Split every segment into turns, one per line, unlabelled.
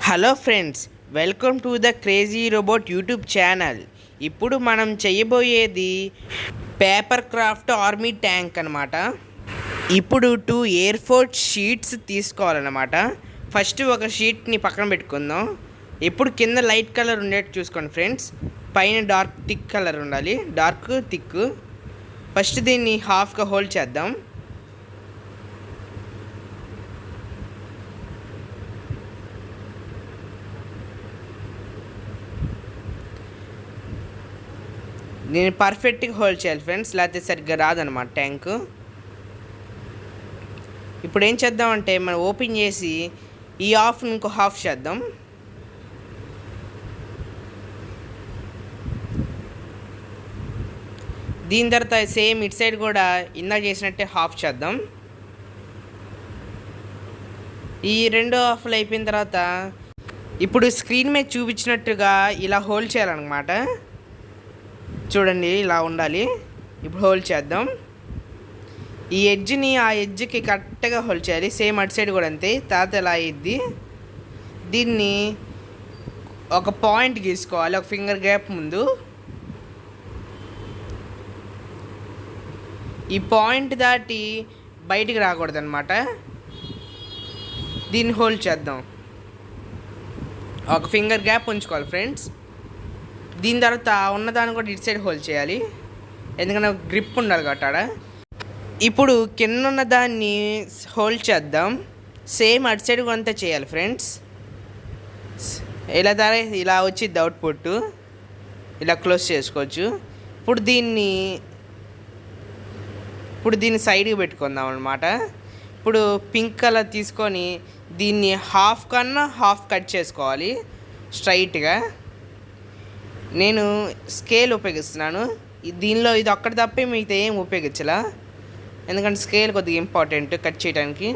Hello friends, welcome to the crazy robot YouTube channel. ఇప్పుడు మనం చేయబోయేది పేపర్ క్రాఫ్ట్ ఆర్మీ ట్యాంక్ అనమాట. ఇప్పుడు 2 A4 షీట్స్ తీసుకోవాలన్నమాట. ఫస్ట్ ఒక షీట్ని పక్కన పెట్టుకుందాం. ఇప్పుడు కింద లైట్ కలర్ ఉండేట్టు చూసుకోండి ఫ్రెండ్స్. పైన డార్క్ థిక్ కలర్ ఉండాలి, డార్క్ థిక్. ఫస్ట్ దీన్ని హాఫ్గా హోల్డ్ చేద్దాం. దీన్ని పర్ఫెక్ట్గా హోల్డ్ చేయాలి ఫ్రెండ్స్, లేకపోతే సరిగ్గా రాదనమాట ట్యాంకు. ఇప్పుడు ఏం చేద్దామంటే మనం ఓపెన్ చేసి ఈ హాఫ్ని ఇంకో హాఫ్ చేద్దాం. దీని తర్వాత సేమ్ ఇటు సైడ్ కూడా ఇందాక చేసినట్టే హాఫ్ చేద్దాం. ఈ 2 హాఫ్లు అయిపోయిన తర్వాత ఇప్పుడు స్క్రీన్ మీద చూపించినట్టుగా ఇలా హోల్డ్ చేయాలన్నమాట. చూడండి, ఇలా ఉండాలి. ఇప్పుడు హోల్డ్ చేద్దాం. ఈ ఎడ్జ్ని ఆ ఎడ్జ్కి కరెక్ట్గా హోల్డ్ చేయాలి. సేమ్ అటు సైడ్ కూడా అంతే. తర్వాత ఇలా అయ్యిద్ది. దీన్ని ఒక పాయింట్ గీసుకోవాలి, ఒక ఫింగర్ గ్యాప్ ముందు. ఈ పాయింట్ దాటి బయటికి రాకూడదు అనమాట. దీన్ని హోల్డ్ చేద్దాం. ఒక ఫింగర్ గ్యాప్ ఉంచుకోవాలి ఫ్రెండ్స్. దీని తర్వాత ఉన్నదాన్ని కూడా ఇటు సైడ్ హోల్డ్ చేయాలి, ఎందుకంటే గ్రిప్ ఉండాలి కాబట్టి. ఇప్పుడు కింద ఉన్న దాన్ని హోల్డ్ చేద్దాం. సేమ్ అటు సైడ్ అంతా చేయాలి ఫ్రెండ్స్. ఇలా వచ్చింది అవుట్పుట్. ఇలా క్లోజ్ చేసుకోవచ్చు. ఇప్పుడు దీన్ని సైడ్కి పెట్టుకుందాం అనమాట. ఇప్పుడు పింక్ కలర్ తీసుకొని దీన్ని హాఫ్ కన్నా హాఫ్ కట్ చేసుకోవాలి స్ట్రైట్గా. నేను స్కేల్ ఉపయోగిస్తున్నాను. దీనిలో ఇది ఒక్కటి తప్పే మిగతా ఏం ఉపయోగించలా, ఎందుకంటే స్కేల్ కొద్దిగా ఇంపార్టెంట్ కట్ చేయడానికి.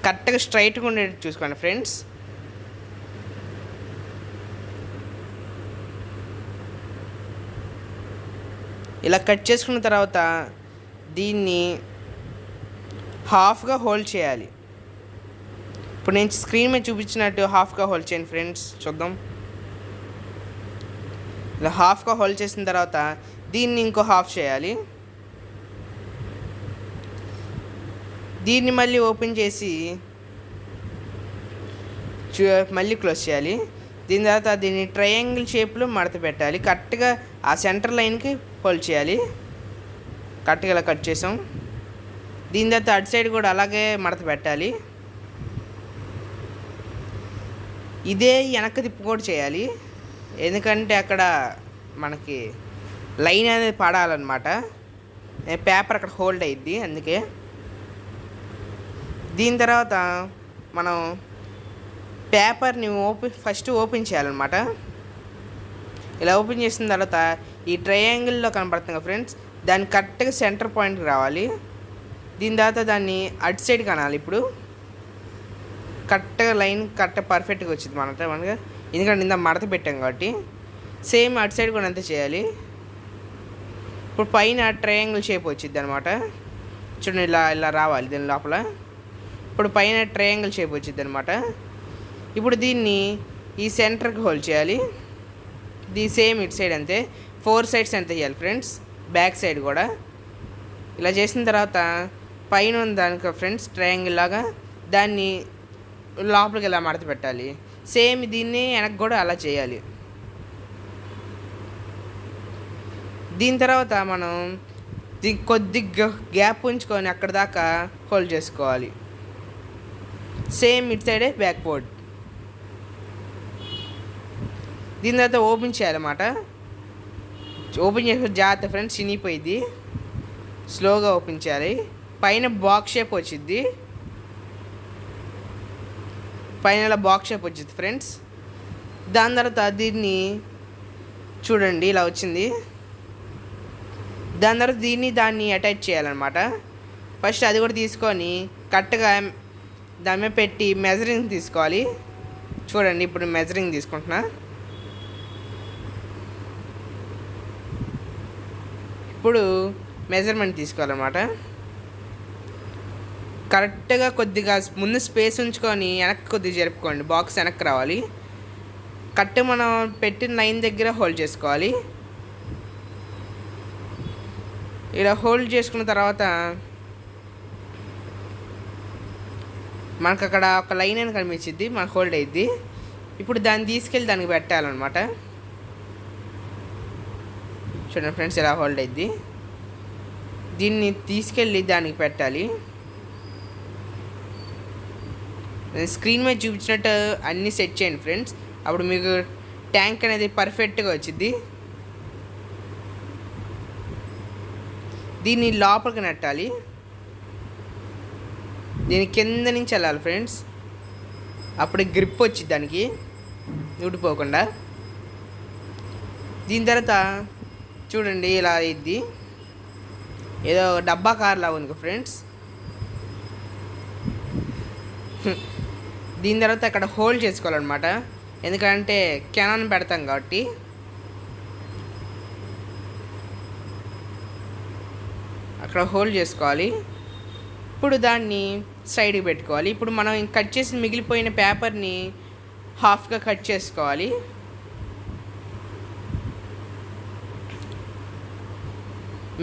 కరెక్ట్గా స్ట్రైట్గా ఉండేది చూసుకోండి ఫ్రెండ్స్. ఇలా కట్ చేసుకున్న తర్వాత దీన్ని హాఫ్గా హోల్డ్ చేయాలి. ఇప్పుడు నేను స్క్రీన్ మీద చూపించినట్టు హాఫ్గా హోల్డ్ చేయండి ఫ్రెండ్స్, చూద్దాం. ఇలా హాఫ్గా హోల్డ్ చేసిన తర్వాత దీన్ని ఇంకో హాఫ్ చేయాలి. దీన్ని మళ్ళీ ఓపెన్ చేసి మళ్ళీ క్లోజ్ చేయాలి. దీని తర్వాత దీన్ని ట్రయాంగిల్ షేప్లో మడత పెట్టాలి. కరెక్ట్గా ఆ సెంటర్ లైన్కి హోల్డ్ చేయాలి. కరెక్ట్గా ఇలా కట్ చేసాం. దీని తర్వాత అటు సైడ్ కూడా అలాగే మడత పెట్టాలి. ఇదే వెనక్కి తిప్పు కూడా చేయాలి, ఎందుకంటే అక్కడ మనకి లైన్ అనేది పడాలన్నమాట. పేపర్ అక్కడ హోల్డ్ అయ్యిద్ది, అందుకే. దీని తర్వాత మనం పేపర్ని ఫస్ట్ ఓపెన్ చేయాలన్నమాట. ఇలా ఓపెన్ చేసిన తర్వాత ఈ ట్రయాంగిల్లో కనపడుతుంది కదా ఫ్రెండ్స్, దాన్ని కరెక్ట్గా సెంటర్ పాయింట్కి రావాలి. దీని తర్వాత దాన్ని అటు సైడ్ కనాలి. ఇప్పుడు కరెక్ట్గా లైన్ పర్ఫెక్ట్గా వచ్చింది మనగా, ఎందుకంటే ఇంత మడత పెట్టాం కాబట్టి. సేమ్ అటు సైడ్ కూడా అంతే చేయాలి. ఇప్పుడు పైన ట్రయాంగిల్ షేప్ వచ్చింది అనమాట. చూడండి, ఇలా రావాలి దీని లోపల. ఇప్పుడు పైన ట్రయాంగిల్ షేప్ వచ్చింది అనమాట. ఇప్పుడు దీన్ని ఈ సెంటర్కి హోల్డ్ చేయాలి. సేమ్ ఇటు సైడ్ అంతే. 4 సైడ్స్ అంతే చేయాలి ఫ్రెండ్స్, బ్యాక్ సైడ్ కూడా. ఇలా చేసిన తర్వాత పైన ఉన్న దానికి ఫ్రెండ్స్ ట్రయాంగిల్ లాగా దాన్ని లోపలికి ఇలా మడత పెట్టాలి. సేమ్ దీన్ని వెనక్కి కూడా అలా చేయాలి. దీని తర్వాత మనం కొద్దిగా గ్యాప్ ఉంచుకొని అక్కడ దాకా హోల్డ్ చేసుకోవాలి. సేమ్ ఇటు సైడే బ్యాక్వర్డ్. దీని తర్వాత ఓపెన్ చేయాలన్నమాట. ఓపెన్ చేసే జాగ్రత్త ఫ్రెండ్స్, చినిగిపోయింది. స్లోగా ఓపెన్ చేయాలి. పైన బాక్స్ షేప్ వచ్చింది, పైన బాక్స్ షేప్ వచ్చింది ఫ్రెండ్స్. దాని తర్వాత దీన్ని చూడండి, ఇలా వచ్చింది. దాని తర్వాత దాన్ని అటాచ్ చేయాలన్నమాట. ఫస్ట్ అది కూడా తీసుకొని కరెక్ట్గా దాని మీద పెట్టి మెజరింగ్ తీసుకోవాలి. చూడండి, ఇప్పుడు మెజరింగ్ తీసుకుంటున్నా. ఇప్పుడు మెజర్మెంట్ తీసుకోవాలన్నమాట. కరెక్ట్గా కొద్దిగా ముందు స్పేస్ ఉంచుకొని వెనక్కి కొద్దిగా జరుపుకోండి. బాక్స్ వెనక్కి రావాలి. కరెక్ట్ మనం పెట్టిన లైన్ దగ్గర హోల్డ్ చేసుకోవాలి. ఇలా హోల్డ్ చేసుకున్న తర్వాత మనకు అక్కడ ఒక లైన్ అని కనిపించింది, మనకు హోల్డ్ అయ్యిద్ది. ఇప్పుడు దాన్ని తీసుకెళ్ళి దానికి పెట్టాలన్నమాట. చూడండి ఫ్రెండ్స్, ఇలా హోల్డ్ అయ్యిద్ది. దీన్ని తీసుకెళ్ళి దానికి పెట్టాలి. స్క్రీన్ మీద చూపించినట్టు అన్నీ సెట్ చేయండి ఫ్రెండ్స్. అప్పుడు మీకు ట్యాంక్ అనేది పర్ఫెక్ట్గా వచ్చింది. దీన్ని లోపలికి నెట్టాలి. దీని కింద నుంచి వెళ్ళాలి ఫ్రెండ్స్. అప్పుడు గ్రిప్ వచ్చింది దానికి ఊడిపోకుండా. దీని తర్వాత చూడండి ఇలా అయింది. ఏదో డబ్బా కార్లా ఉంది ఫ్రెండ్స్. దీని తర్వాత అక్కడ హోల్డ్ చేసుకోవాలన్నమాట. ఎందుకంటే కెనాన్ పెడతాం కాబట్టి. అక్కడ హోల్డ్ చేసుకోవాలి. ఇప్పుడు దాన్ని సైడ్కి పెట్టుకోవాలి. ఇప్పుడు మనం కట్ చేసి మిగిలిపోయిన పేపర్ని హాఫ్గా కట్ చేసుకోవాలి.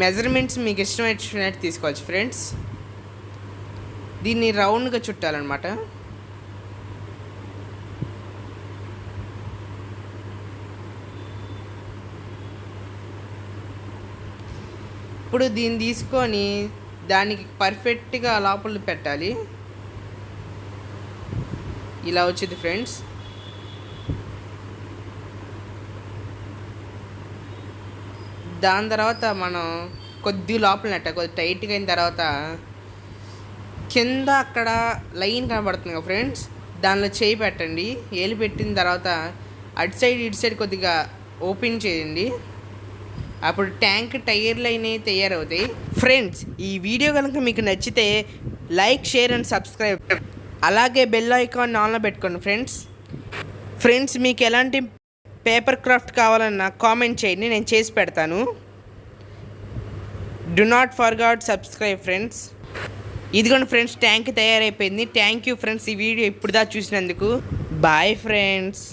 మెజర్మెంట్స్ మీకు ఇష్టం వచ్చినట్టు తీసుకోవచ్చు ఫ్రెండ్స్. దీన్ని రౌండ్గా చుట్టాలన్నమాట. ఇప్పుడు దీన్ని తీసుకొని దానికి పర్ఫెక్ట్గా లోపల పెట్టాలి. ఇలా వచ్చింది ఫ్రెండ్స్. దాని తర్వాత మనం కొద్ది లోపల నెట్టాలి. కొద్ది టైట్గా అయిన తర్వాత కింద అక్కడ లైన్ కనబడుతుంది కదా ఫ్రెండ్స్, దానిలో చేయి పెట్టండి. ఏలు పెట్టిన తర్వాత అటు సైడ్ ఇటు సైడ్ కొద్దిగా ఓపెన్ చేయండి. అప్పుడు ట్యాంక్ టైర్లు అయినవి తయారవుతాయి. ఫ్రెండ్స్, ఈ వీడియో కనుక మీకు నచ్చితే లైక్, షేర్ అండ్ సబ్స్క్రైబ్. అలాగే బెల్ ఐకాన్ ఆన్లో పెట్టుకోండి ఫ్రెండ్స్. మీకు ఎలాంటి పేపర్ క్రాఫ్ట్ కావాలన్నా కామెంట్ చేయండి, నేను చేసి పెడతాను. Do not forget subscribe friends. ఇదిగోండి ఫ్రెండ్స్, ట్యాంక్ తయారైపోయింది. థ్యాంక్ యూ ఫ్రెండ్స్ ఈ వీడియో ఇప్పుడు దాకా చూసినందుకు. Bye friends.